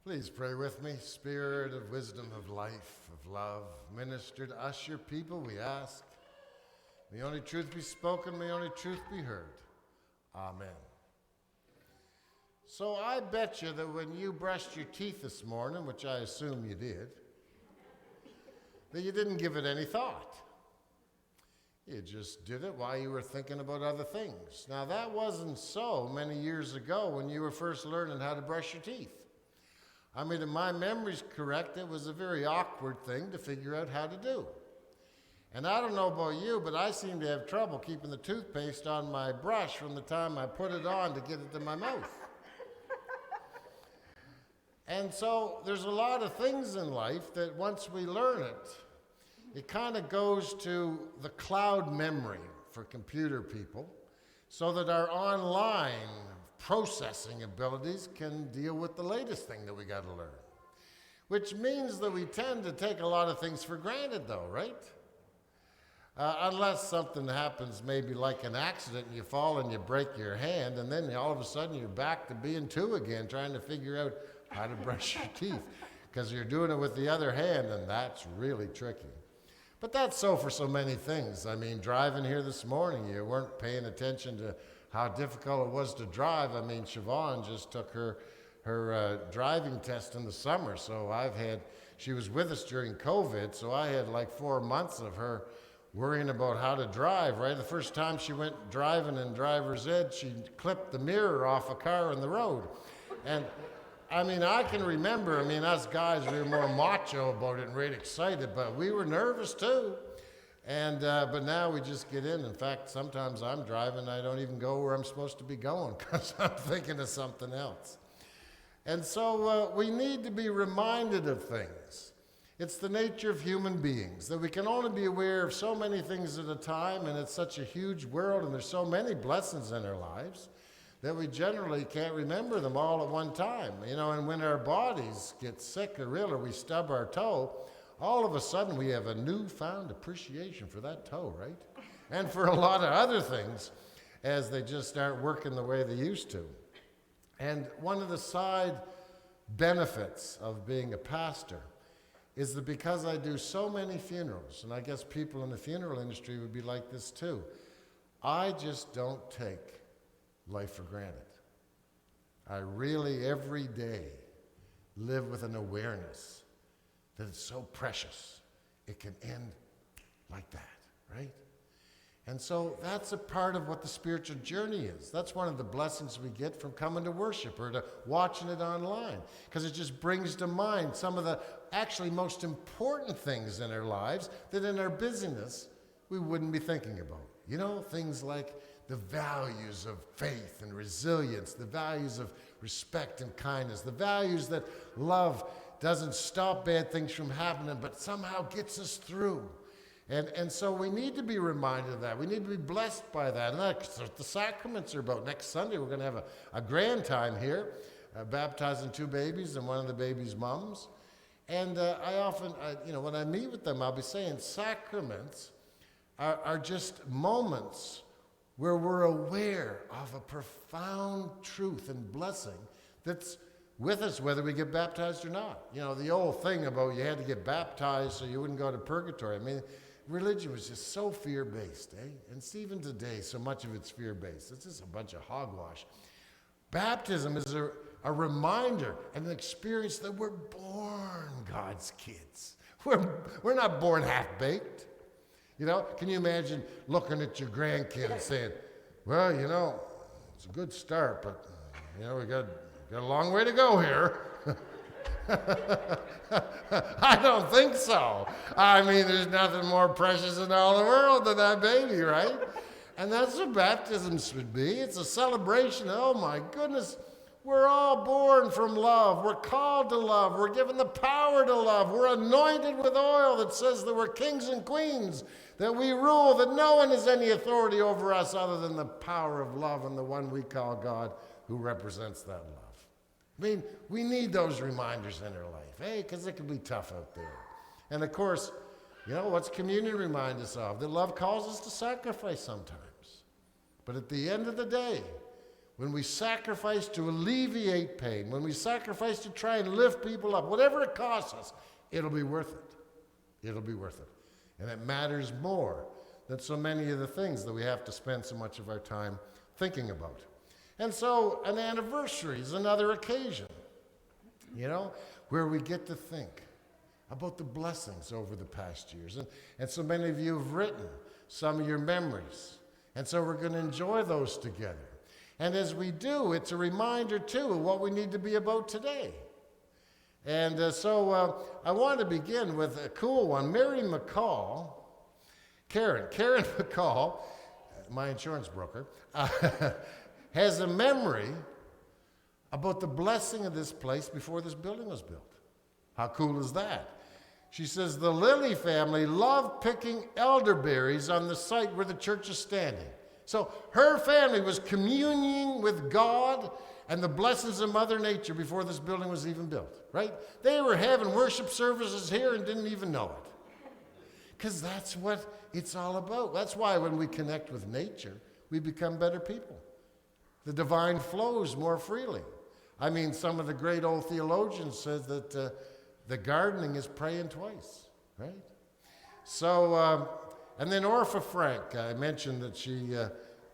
Please pray with me. Spirit of wisdom, of life, of love, minister to us, your people, we ask. May only truth be spoken, may only truth be heard. Amen. So I bet you that when you brushed your teeth this morning, which I assume you did, that you didn't give it any thought. You just did it while you were thinking about other things. Now that wasn't so many years ago when you were first learning how to brush your teeth. I mean, if my memory's correct, it was a very awkward thing to figure out how to do. And I don't know about you, but I seem to have trouble keeping the toothpaste on my brush from the time I put it on to get it to my mouth. And so there's a lot of things in life that once we learn it, it kind of goes to the cloud memory for computer people so that our online processing abilities can deal with the latest thing that we got to learn. Which means that we tend to take a lot of things for granted though, right? Unless something happens, maybe like an accident and you fall and you break your hand, and then all of a sudden you're back to being two again, trying to figure out how to brush your teeth because you're doing it with the other hand, and that's really tricky. But that's so for so many things. I mean, driving here this morning, you weren't paying attention to how difficult it was to drive. I mean, Siobhan just took her driving test in the summer, so she was with us during COVID, so I had like 4 months of her worrying about how to drive, right? The first time she went driving in driver's ed, she clipped the mirror off a car in the road. And I mean, I can remember, us guys, we were more macho about it and really excited, but we were nervous too. And but now we just get in. In fact, sometimes I'm driving, I don't even go where I'm supposed to be going because I'm thinking of something else. And so we need to be reminded of things. It's the nature of human beings that we can only be aware of so many things at a time, and it's such a huge world, and there's so many blessings in our lives that we generally can't remember them all at one time. And when our bodies get sick or ill or we stub our toe, all of a sudden we have a newfound appreciation for that toe, right? And for a lot of other things as they just aren't working the way they used to. And one of the side benefits of being a pastor is that because I do so many funerals, and I guess people in the funeral industry would be like this too, I just don't take life for granted. I really, every day, live with an awareness that it's so precious. It can end like that, right? And so that's a part of what the spiritual journey is. That's one of the blessings we get from coming to worship or to watching it online, because it just brings to mind some of the actually most important things in our lives that in our busyness we wouldn't be thinking about. Things like the values of faith and resilience, the values of respect and kindness, the values that love doesn't stop bad things from happening, but somehow gets us through. And so we need to be reminded of that. We need to be blessed by that. And that's what the sacraments are about. Next Sunday, we're going to have a grand time here, baptizing 2 babies and one of the babies' mums. And I often, when I meet with them, I'll be saying sacraments are just moments where we're aware of a profound truth and blessing that's with us whether we get baptized or not. The old thing about you had to get baptized so you wouldn't go to purgatory. Religion was just so fear-based, eh? And even today, so much of it's fear-based. It's just a bunch of hogwash. Baptism is a reminder and an experience that we're born God's kids. We're not born half-baked. Can you imagine looking at your grandkid and saying, well, it's a good start, but, we got a long way to go here. I don't think so. There's nothing more precious in all the world than that baby, right? And that's what baptism should be. It's a celebration. Oh my goodness, we're all born from love. We're called to love. We're given the power to love. We're anointed with oil that says that we're kings and queens, that we rule, that no one has any authority over us other than the power of love and the one we call God who represents that love. We need those reminders in our life, because it can be tough out there. And of course, what's communion remind us of? That love calls us to sacrifice sometimes. But at the end of the day, when we sacrifice to alleviate pain, when we sacrifice to try and lift people up, whatever it costs us, it'll be worth it. It'll be worth it. And it matters more than so many of the things that we have to spend so much of our time thinking about. And so an anniversary is another occasion, where we get to think about the blessings over the past years. And so many of you have written some of your memories. And so we're going to enjoy those together. And as we do, it's a reminder, too, of what we need to be about today. And so I want to begin with a cool one. Karen McCall, my insurance broker, has a memory about the blessing of this place before this building was built. How cool is that? She says, the Lilly family loved picking elderberries on the site where the church is standing. So her family was communing with God and the blessings of Mother Nature before this building was even built, right? They were having worship services here and didn't even know it. Because that's what it's all about. That's why when we connect with nature, we become better people. The divine flows more freely. I mean, some of the great old theologians said that the gardening is praying twice, right? So, and then Orpha Frank, I mentioned that she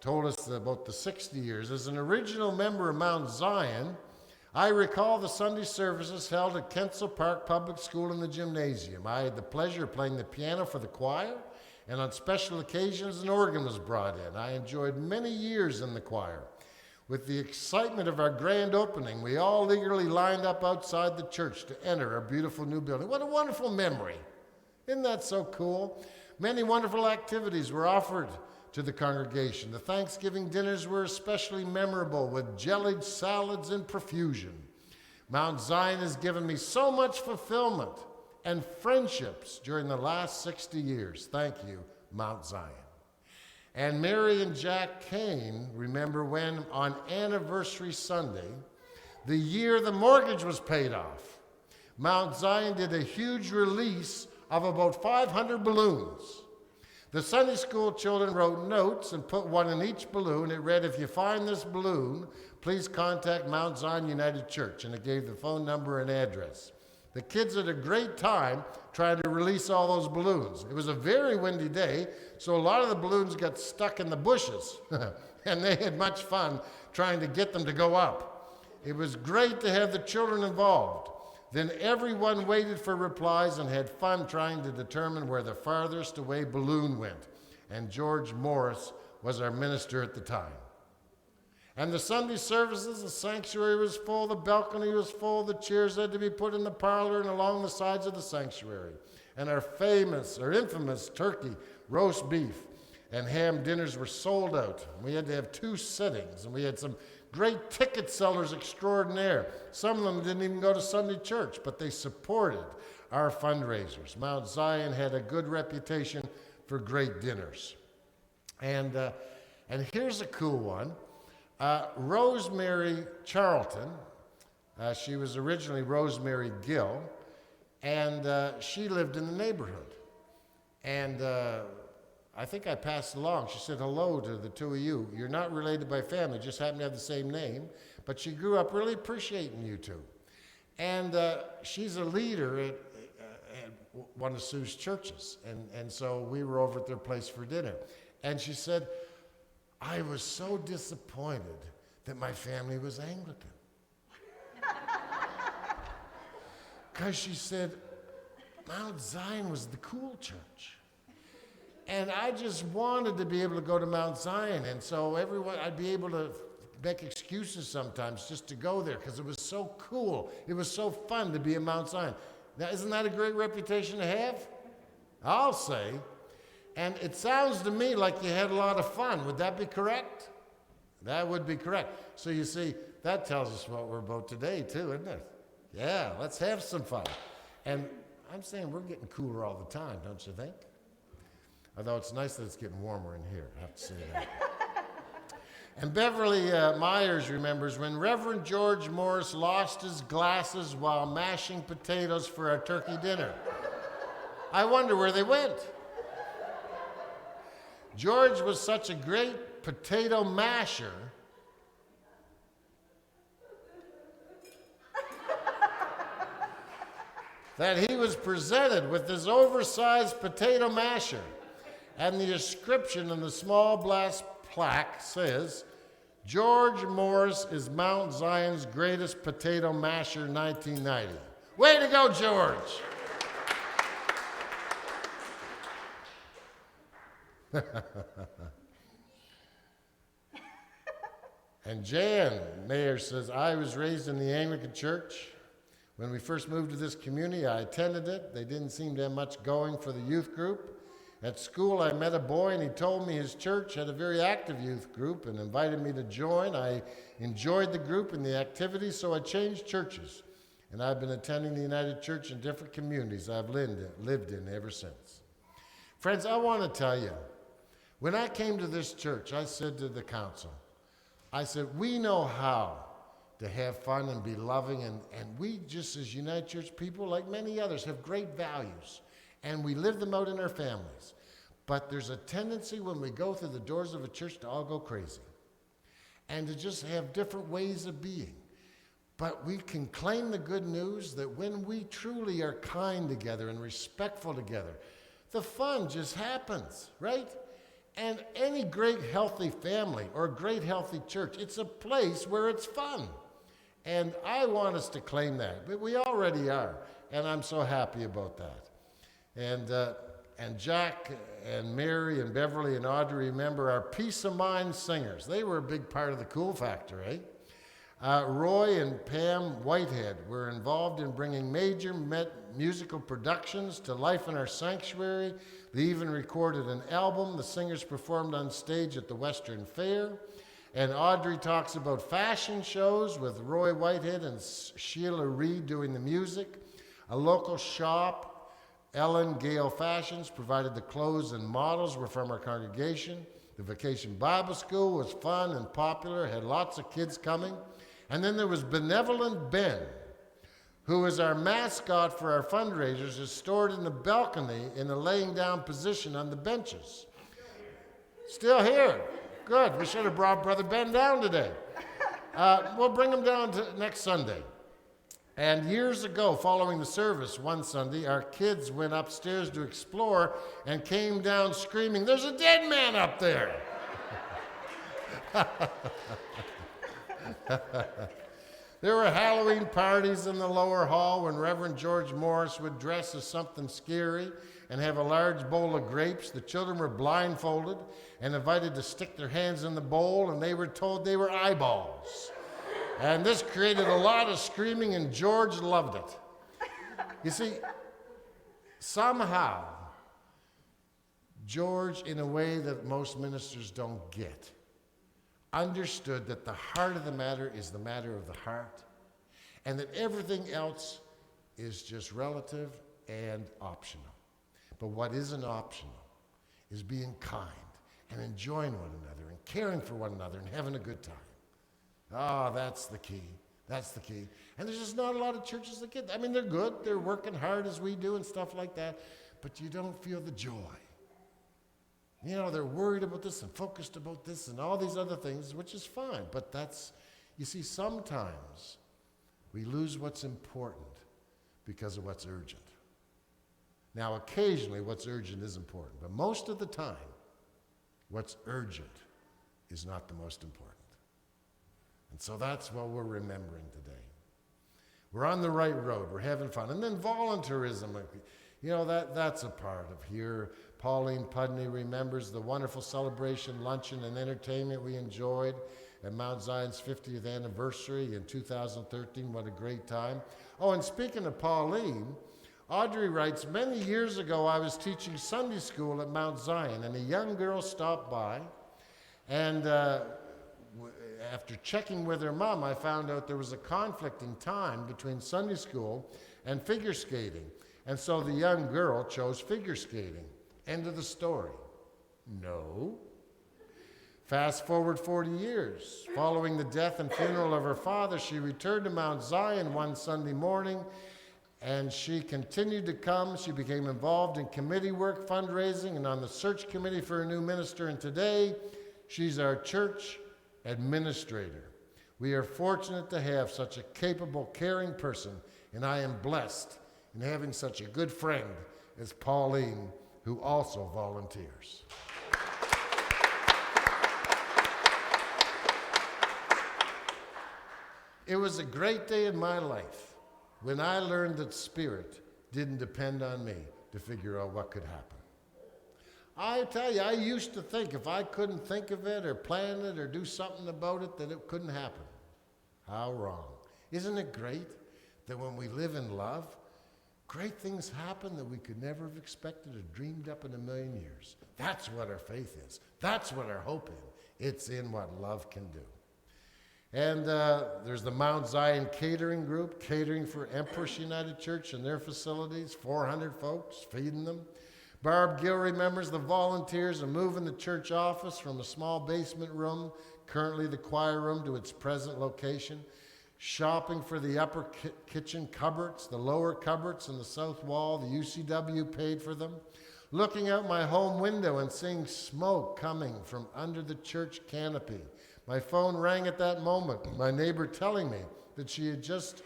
told us about the 60 years. As an original member of Mount Zion, I recall the Sunday services held at Kensal Park Public School in the gymnasium. I had the pleasure of playing the piano for the choir, and on special occasions, an organ was brought in. I enjoyed many years in the choir. With the excitement of our grand opening, we all eagerly lined up outside the church to enter our beautiful new building. What a wonderful memory. Isn't that so cool? Many wonderful activities were offered to the congregation. The Thanksgiving dinners were especially memorable with jellied salads in profusion. Mount Zion has given me so much fulfillment and friendships during the last 60 years. Thank you, Mount Zion. And Mary and Jack Kane remember when, on Anniversary Sunday, the year the mortgage was paid off, Mount Zion did a huge release of about 500 balloons. The Sunday school children wrote notes and put one in each balloon. It read, if you find this balloon, please contact Mount Zion United Church. And it gave the phone number and address. The kids had a great time trying to release all those balloons. It was a very windy day, so a lot of the balloons got stuck in the bushes, and they had much fun trying to get them to go up. It was great to have the children involved. Then everyone waited for replies and had fun trying to determine where the farthest away balloon went. And George Morris was our minister at the time. And the Sunday services, the sanctuary was full, the balcony was full, the chairs had to be put in the parlor and along the sides of the sanctuary. And our infamous turkey, roast beef, and ham dinners were sold out. We had to have 2 sittings, and we had some great ticket sellers extraordinaire. Some of them didn't even go to Sunday church, but they supported our fundraisers. Mount Zion had a good reputation for great dinners. And here's a cool one. Rosemary Charlton, she was originally Rosemary Gill, and she lived in the neighborhood. And I think I passed along. She said hello to the 2 of you. You're not related by family, just happen to have the same name, but she grew up really appreciating you 2. And she's a leader at one of Sue's churches, and so we were over at their place for dinner. And she said, I was so disappointed that my family was Anglican. Because she said, Mount Zion was the cool church. And I just wanted to be able to go to Mount Zion. And so I'd be able to make excuses sometimes just to go there because it was so cool. It was so fun to be at Mount Zion. Now, isn't that a great reputation to have? I'll say. And it sounds to me like you had a lot of fun. Would that be correct? That would be correct. So you see, that tells us what we're about today too, isn't it? Yeah, let's have some fun. And I'm saying we're getting cooler all the time, don't you think? Although it's nice that it's getting warmer in here, I have to say that. And Beverly Myers remembers when Reverend George Morris lost his glasses while mashing potatoes for our turkey dinner. I wonder where they went. George was such a great potato masher that he was presented with this oversized potato masher. And the inscription in the small brass plaque says, George Morris is Mount Zion's greatest potato masher 1990. Way to go, George! And Jan Mayer says, I was raised in the Anglican Church. When we first moved to this community, I attended it. They didn't seem to have much going for the youth group. At school, I met a boy, and he told me his church had a very active youth group and invited me to join. I enjoyed the group and the activities, so I changed churches. And I've been attending the United Church in different communities I've lived in ever since. Friends, I want to tell you, when I came to this church, I said to the council, I said, we know how to have fun and be loving, and we just as United Church people, like many others, have great values, and we live them out in our families. But there's a tendency when we go through the doors of a church to all go crazy and to just have different ways of being. But we can claim the good news that when we truly are kind together and respectful together, the fun just happens, right? And any great healthy family or great healthy church, it's a place where it's fun. And I want us to claim that, but we already are, and I'm so happy about that. And Jack and Mary and Beverly and Audrey, remember, our Peace of Mind singers. They were a big part of the Cool Factor, eh? Roy and Pam Whitehead were involved in bringing major musical productions to life in our sanctuary. They even recorded an album. The singers performed on stage at the Western Fair. And Audrey talks about fashion shows with Roy Whitehead and Sheila Reed doing the music. A local shop, Ellen Gale Fashions, provided the clothes, and models were from our congregation. The Vacation Bible School was fun and popular, had lots of kids coming. And then there was Benevolent Ben, who is our mascot for our fundraisers, is stored in the balcony in a laying down position on the benches. Still here. Good. We should have brought Brother Ben down today. We'll bring him down next Sunday. And years ago, following the service one Sunday, our kids went upstairs to explore and came down screaming, "There's a dead man up there!" There were Halloween parties in the lower hall when Reverend George Morris would dress as something scary and have a large bowl of grapes. The children were blindfolded and invited to stick their hands in the bowl, and they were told they were eyeballs. And this created a lot of screaming, and George loved it. You see, somehow, George, in a way that most ministers don't get, understood that the heart of the matter is the matter of the heart, and that everything else is just relative and optional. But what isn't optional is being kind and enjoying one another and caring for one another and having a good time. Ah, that's the key. That's the key. And there's just not a lot of churches that get that. I mean, they're good. They're working hard as we do and stuff like that, but you don't feel the joy. You know, they're worried about this and focused about this and all these other things, which is fine. But that's, you see, sometimes we lose what's important because of what's urgent. Now, occasionally what's urgent is important, but most of the time, what's urgent is not the most important. And so that's what we're remembering today. We're on the right road. We're having fun. And then volunteerism, you know, that's a part of here. Pauline Pudney remembers the wonderful celebration, luncheon, and entertainment we enjoyed at Mount Zion's 50th anniversary in 2013. What a great time. Oh, and speaking of Pauline, Audrey writes, many years ago I was teaching Sunday school at Mount Zion, and a young girl stopped by, and after checking with her mom, I found out there was a conflicting time between Sunday school and figure skating. And so the young girl chose figure skating. End of the story. No. Fast forward 40 years. Following the death and funeral of her father, she returned to Mount Zion one Sunday morning, and she continued to come. She became involved in committee work, fundraising, and on the search committee for a new minister. And today, she's our church administrator. We are fortunate to have such a capable, caring person, and I am blessed in having such a good friend as Pauline, who also volunteers. It was a great day in my life when I learned that Spirit didn't depend on me to figure out what could happen. I tell you, I used to think if I couldn't think of it or plan it or do something about it, that it couldn't happen. How wrong. Isn't it great that when we live in love, great things happen that we could never have expected or dreamed up in a million years? That's what our faith is. That's what our hope is. It's in what love can do. And there's the Mount Zion Catering Group, catering for Empress United Church and their facilities, 400 folks, feeding them. Barb Gill remembers the volunteers and moving the church office from a small basement room, currently the choir room, to its present location. Shopping for the upper kitchen cupboards, the lower cupboards in the south wall, the UCW paid for them. Looking out my home window and seeing smoke coming from under the church canopy. My phone rang at that moment, my neighbor telling me that she had just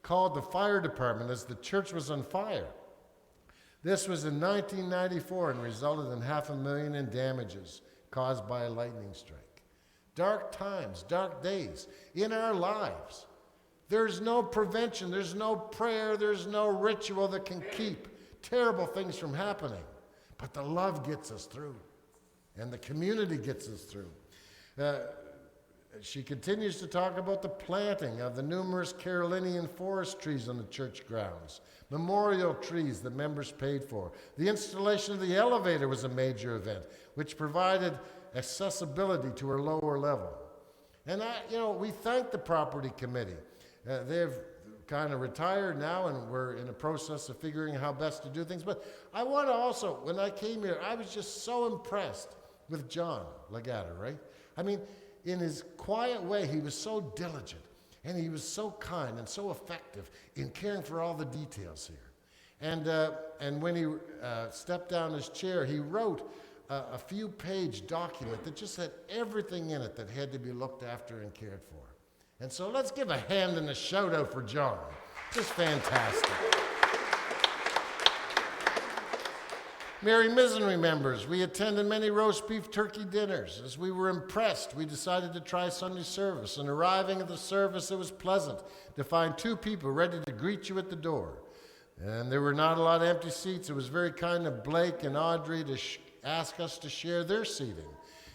called the fire department as the church was on fire. This was in 1994 and resulted in $500,000 in damages caused by a lightning strike. Dark times, dark days in our lives. There's no prevention, there's no prayer, there's no ritual that can keep terrible things from happening. But the love gets us through, and the community gets us through. She continues to talk about the planting of the numerous Carolinian forest trees on the church grounds, memorial trees that members paid for. The installation of the elevator was a major event, which provided accessibility to her lower level. And we thank the property committee. They've kind of retired now, and we're in a process of figuring how best to do things. But I want to also, when I came here, I was just so impressed with John Legata, right? I mean, in his quiet way, he was so diligent, and he was so kind and so effective in caring for all the details here. And when he stepped down his chair, he wrote a few-page document that just had everything in it that had to be looked after and cared for. And so let's give a hand and a shout-out for John. Just fantastic. Mary Mizzen remembers, we attended many roast beef turkey dinners. As we were impressed, we decided to try Sunday service. And arriving at the service, it was pleasant to find two people ready to greet you at the door. And there were not a lot of empty seats. It was very kind of Blake and Audrey to ask us to share their seating.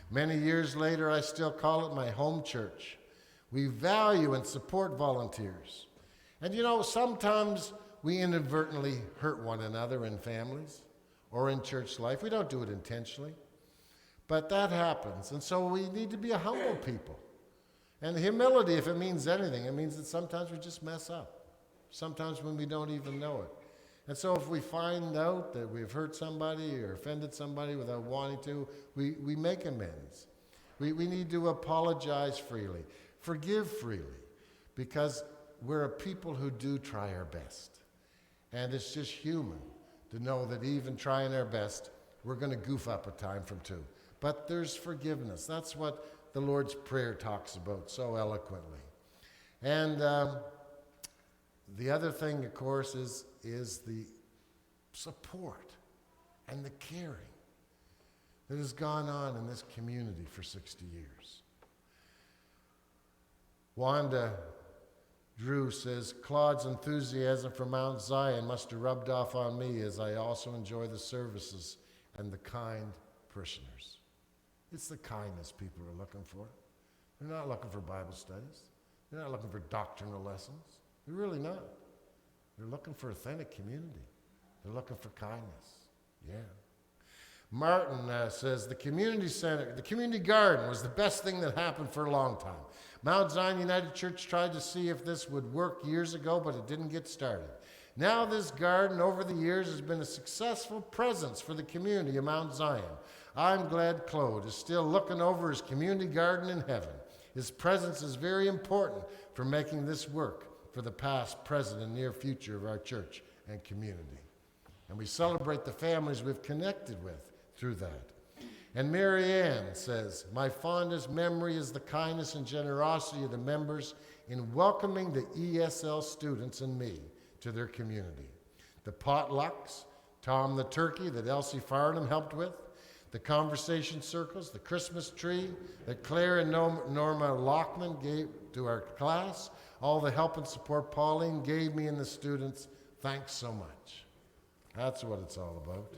Many years later, I still call it my home church. We value and support volunteers. And sometimes we inadvertently hurt one another in families or in church life. We don't do it intentionally, but that happens. And so we need to be a humble people. And humility, if it means anything, it means that sometimes we just mess up. Sometimes when we don't even know it. And so if we find out that we've hurt somebody or offended somebody without wanting to, we make amends. We need to apologize freely, forgive freely, because we're a people who do try our best. And it's just human to know that even trying our best, we're going to goof up a time from two. But there's forgiveness. That's what the Lord's Prayer talks about so eloquently. And the other thing, of course, is the support and the caring that has gone on in this community for 60 years. Wanda Drew says, Claude's enthusiasm for Mount Zion must have rubbed off on me as I also enjoy the services and the kind parishioners. It's the kindness people are looking for. They're not looking for Bible studies. They're not looking for doctrinal lessons. They're really not. They're looking for authentic community. They're looking for kindness. Yeah. Martin says, the community center, the community garden was the best thing that happened for a long time. Mount Zion United Church tried to see if this would work years ago, but it didn't get started. Now this garden over the years has been a successful presence for the community of Mount Zion. I'm glad Claude is still looking over his community garden in heaven. His presence is very important for making this work for the past, present, and near future of our church and community. And we celebrate the families we've connected with through that. And Mary Ann says, my fondest memory is the kindness and generosity of the members in welcoming the ESL students and me to their community. The potlucks, Tom the turkey that Elsie Farnham helped with, the conversation circles, the Christmas tree that Claire and Norma Lockman gave to our class, all the help and support Pauline gave me and the students, thanks so much. That's what it's all about.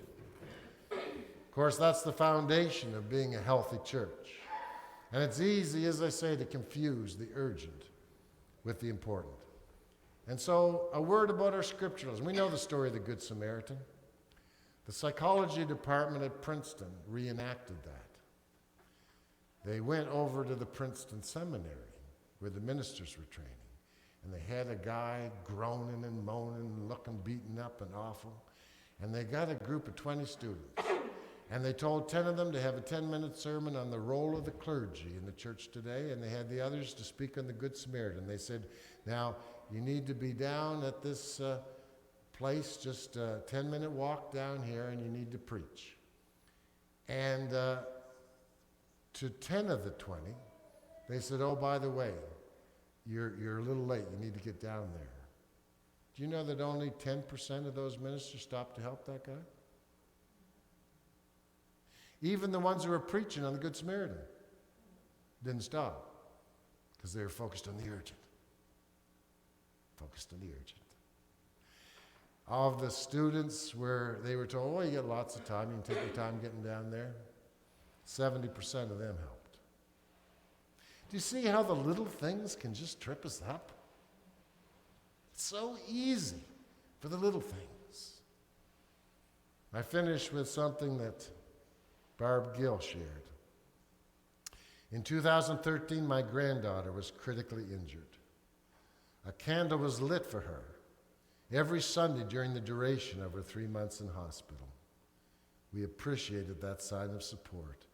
Of course, that's the foundation of being a healthy church. And it's easy, as I say, to confuse the urgent with the important. And so, a word about our scripturals. We know the story of the Good Samaritan. The psychology department at Princeton reenacted that. They went over to the Princeton Seminary where the ministers were training. And they had a guy groaning and moaning, looking beaten up and awful. And they got a group of 20 students. And they told 10 of them to have a 10-minute sermon on the role of the clergy in the church today. And they had the others to speak on the Good Samaritan. They said, now, you need to be down at this place, just a 10-minute walk down here, and you need to preach. And to 10 of the 20, they said, oh, by the way, you're a little late. You need to get down there. Do you know that only 10% of those ministers stopped to help that guy? Even the ones who were preaching on the Good Samaritan didn't stop because they were focused on the urgent. Focused on the urgent. Of the students where they were told, oh, you get lots of time, you can take your time getting down there, 70% of them helped. Do you see how the little things can just trip us up? It's so easy for the little things. I finish with something that Barb Gill shared. In 2013, my granddaughter was critically injured. A candle was lit for her every Sunday during the duration of her 3 months in hospital. We appreciated that sign of support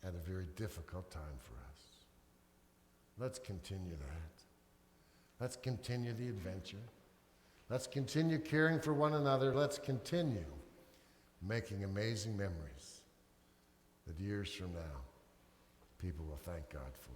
at a very difficult time for us. Let's continue that. Let's continue the adventure. Let's continue caring for one another. Let's continue making amazing memories that years from now, people will thank God for.